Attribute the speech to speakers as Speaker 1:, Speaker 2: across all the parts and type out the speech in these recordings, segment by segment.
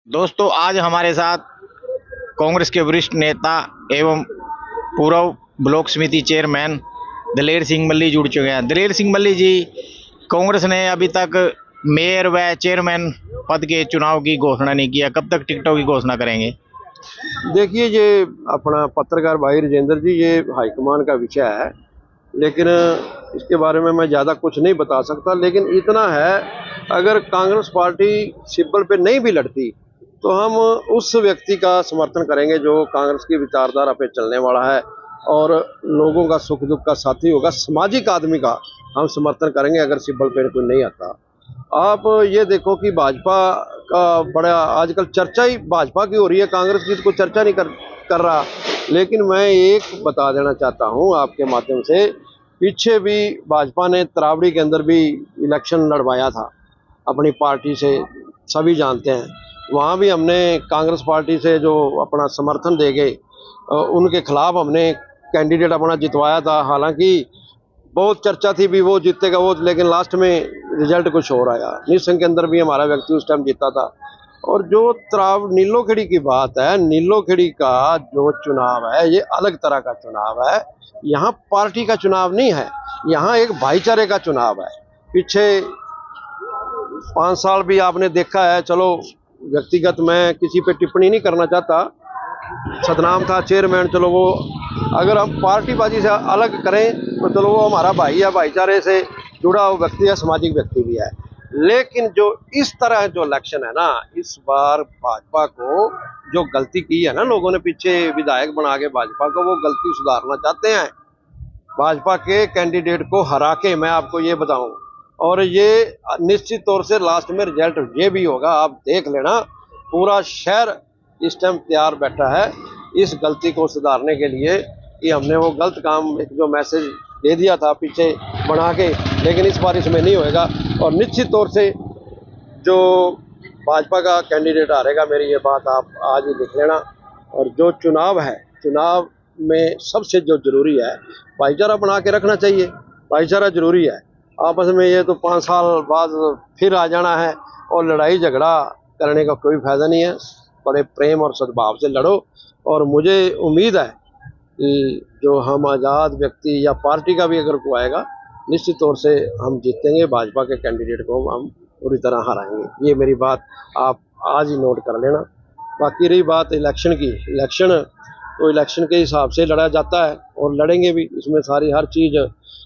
Speaker 1: दोस्तों, आज हमारे साथ कांग्रेस के वरिष्ठ नेता एवं पूर्व ब्लॉक समिति चेयरमैन दलेर सिंह मल्ली जुड़ चुके हैं। दलेर सिंह मल्ली जी, कांग्रेस ने अभी तक मेयर व चेयरमैन पद के चुनाव की घोषणा नहीं किया, कब तक टिकटों की घोषणा करेंगे?
Speaker 2: देखिए, ये अपना पत्रकार भाई राजेंद्र जी, ये हाईकमान का विषय है, लेकिन इसके बारे में मैं ज़्यादा कुछ नहीं बता सकता। लेकिन इतना है, अगर कांग्रेस पार्टी सिब्बल पे नहीं भी लड़ती तो हम उस व्यक्ति का समर्थन करेंगे जो कांग्रेस की विचारधारा पे चलने वाला है और लोगों का सुख दुख का साथी होगा, सामाजिक आदमी का हम समर्थन करेंगे अगर सिब्बल पे कोई नहीं आता। आप ये देखो कि भाजपा का बड़ा आजकल चर्चा ही भाजपा की हो रही है, कांग्रेस की तो कोई चर्चा नहीं कर रहा। लेकिन मैं एक बता देना चाहता हूं आपके माध्यम से, पीछे भी भाजपा ने तरावड़ी के अंदर भी इलेक्शन लड़वाया था अपनी पार्टी से, सभी जानते हैं। वहाँ भी हमने कांग्रेस पार्टी से जो अपना समर्थन दे गए, उनके खिलाफ हमने कैंडिडेट अपना जितवाया था। हालांकि बहुत चर्चा थी भी वो जीतेगा वो, लेकिन लास्ट में रिजल्ट कुछ और आया। निसंग के अंदर भी हमारा व्यक्ति उस टाइम जीता था। और जो नीलोखेड़ी की बात है, नीलोखेड़ी का जो चुनाव है ये अलग तरह का चुनाव है। यहाँ पार्टी का चुनाव नहीं है, यहाँ एक भाईचारे का चुनाव है। पीछे 5 साल भी आपने देखा है। चलो, व्यक्तिगत मैं किसी पे टिप्पणी नहीं करना चाहता। सतनाम था चेयरमैन, चलो वो अगर हम पार्टीबाजी से अलग करें तो चलो वो हमारा भाई है, भाईचारे से जुड़ा हुआ व्यक्ति है, सामाजिक व्यक्ति भी है। लेकिन जो इस तरह जो इलेक्शन है ना, इस बार भाजपा को जो गलती की है ना लोगों ने, पीछे विधायक बना के भाजपा को, वो गलती सुधारना चाहते हैं। भाजपा के कैंडिडेट को हरा के, मैं आपको ये बताऊं, और ये निश्चित तौर से लास्ट में रिजल्ट ये भी होगा, आप देख लेना। पूरा शहर इस टाइम तैयार बैठा है इस गलती को सुधारने के लिए कि हमने वो गलत काम, एक जो मैसेज दे दिया था पीछे बना के, लेकिन इस बार इसमें नहीं होएगा। और निश्चित तौर से जो भाजपा का कैंडिडेट हारेगा, मेरी ये बात आप आज ही लिख लेना। और जो चुनाव है, चुनाव में सबसे जो जरूरी है, भाईचारा बना के रखना चाहिए। भाईचारा जरूरी है। आपस में ये तो 5 साल बाद फिर आ जाना है और लड़ाई झगड़ा करने का कोई फायदा नहीं है। बड़े प्रेम और सद्भाव से लड़ो। और मुझे उम्मीद है कि जो हम आज़ाद व्यक्ति या पार्टी का भी अगर कोई आएगा, निश्चित तौर से हम जीतेंगे। भाजपा के कैंडिडेट को हम पूरी तरह हराएंगे। ये मेरी बात आप आज ही नोट कर लेना। बाकी रही बात इलेक्शन की, इलेक्शन तो इलेक्शन के हिसाब से लड़ा जाता है और लड़ेंगे भी। इसमें सारी हर चीज़,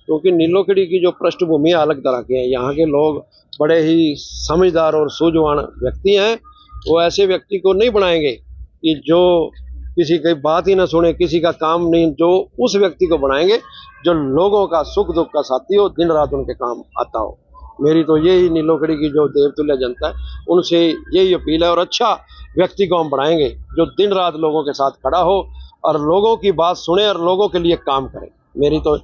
Speaker 2: क्योंकि नीलोखेड़ी की जो पृष्ठभूमि अलग तरह की है, यहाँ के लोग बड़े ही समझदार और सूझवान व्यक्ति हैं। वो ऐसे व्यक्ति को नहीं बनाएंगे कि जो किसी की बात ही ना सुने, किसी का काम नहीं, जो उस व्यक्ति को बनाएंगे जो लोगों का सुख दुख का साथी हो, दिन रात उनके काम आता हो। मेरी तो यही नीलोखेड़ी की जो देवतुल्य जनता है, उनसे यही अपील है। और अच्छा व्यक्ति को हम बनाएंगे जो दिन रात लोगों के साथ खड़ा हो और लोगों की बात सुने और लोगों के लिए काम करे। मेरी तो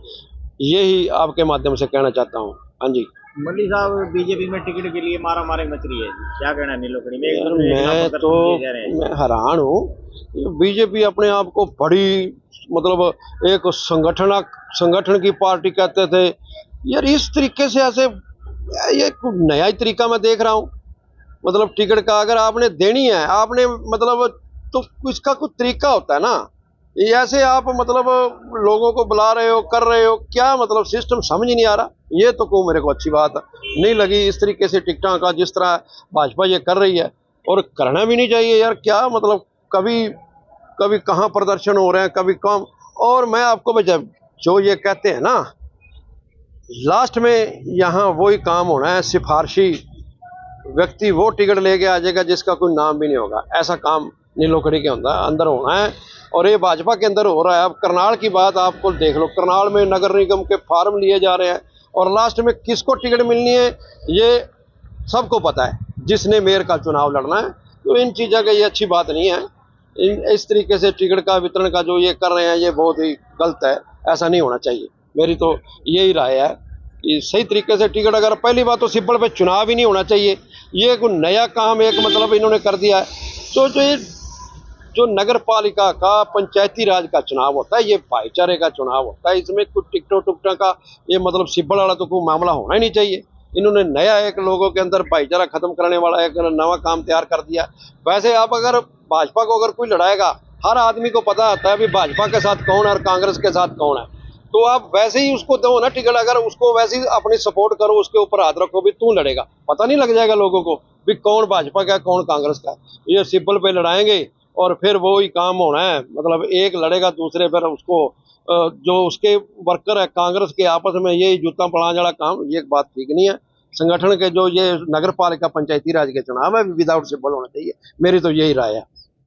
Speaker 2: यही आपके माध्यम से कहना चाहता हूँ। हाँ जी।
Speaker 1: मल्ली साहब, बीजेपी में टिकट के लिए मारा मारी मच रही है, क्या कहना है नीलोखेड़ी में?
Speaker 2: यार मैं हैरान हूँ। बीजेपी अपने आप को बड़ी, मतलब एक संगठन की पार्टी कहते थे यार। इस तरीके से ऐसे, ये नया ही तरीका मैं देख रहा हूँ। मतलब टिकट का अगर आपने देनी है, आपने मतलब, तो इसका कुछ तरीका होता है ना। ये ऐसे आप मतलब लोगों को बुला रहे हो, कर रहे हो, क्या मतलब सिस्टम समझ ही नहीं आ रहा। ये तो को मेरे को अच्छी बात नहीं लगी इस तरीके से टिकटा का, जिस तरह भाजपा ये कर रही है। और करना भी नहीं चाहिए यार। क्या मतलब, कभी कभी कहाँ प्रदर्शन हो रहे हैं, कभी कम। और मैं आपको जब जो ये कहते हैं ना, लास्ट में यहाँ वही काम होना है, सिफारशी व्यक्ति वो टिकट लेके आ जाएगा जिसका कोई नाम भी नहीं होगा। ऐसा काम नीलोखेड़ी के अंदर होना है और ये भाजपा के अंदर हो रहा है। अब करनाल की बात आपको देख लो, करनाल में नगर निगम के फार्म लिए जा रहे हैं और लास्ट में किसको टिकट मिलनी है ये सबको पता है, जिसने मेयर का चुनाव लड़ना है। तो इन चीज़ों का ये अच्छी बात नहीं है। इस तरीके से टिकट का वितरण का जो ये कर रहे हैं, ये बहुत ही गलत है। ऐसा नहीं होना चाहिए। मेरी तो यही राय है कि सही तरीके से टिकट, अगर पहली बात तो सिब्बल पे चुनाव ही नहीं होना चाहिए। ये कोई नया काम एक मतलब इन्होंने कर दिया है। तो जो नगर पालिका का पंचायती राज का चुनाव होता है, ये भाईचारे का चुनाव होता है। इसमें कुछ टिकटों टुकटों का ये मतलब सिब्बल वाला तो कोई मामला होना ही नहीं चाहिए। इन्होंने नया एक लोगों के अंदर भाईचारा खत्म करने वाला एक नवा काम तैयार कर दिया। वैसे आप अगर भाजपा को अगर कोई लड़ाएगा, हर आदमी को पता होता है अभी भाजपा के साथ कौन है और कांग्रेस के साथ कौन है। तो आप वैसे ही उसको दो ना टिकट, अगर उसको वैसे ही अपनी सपोर्ट करो, उसके ऊपर हाथ रखो भी तू लड़ेगा, पता नहीं लग जाएगा लोगों को भी कौन भाजपा का है कौन कांग्रेस का है। ये सिंबल पे लड़ाएंगे और फिर वो ही काम होना है, मतलब एक लड़ेगा दूसरे पर उसको जो उसके वर्कर है कांग्रेस के आपस में यही जूता पड़ाने वाला काम, ये बात ठीक नहीं है। संगठन के जो ये नगर पालिका पंचायती राज के चुनाव है विदाउट सिंबल होना चाहिए, मेरी तो यही राय है।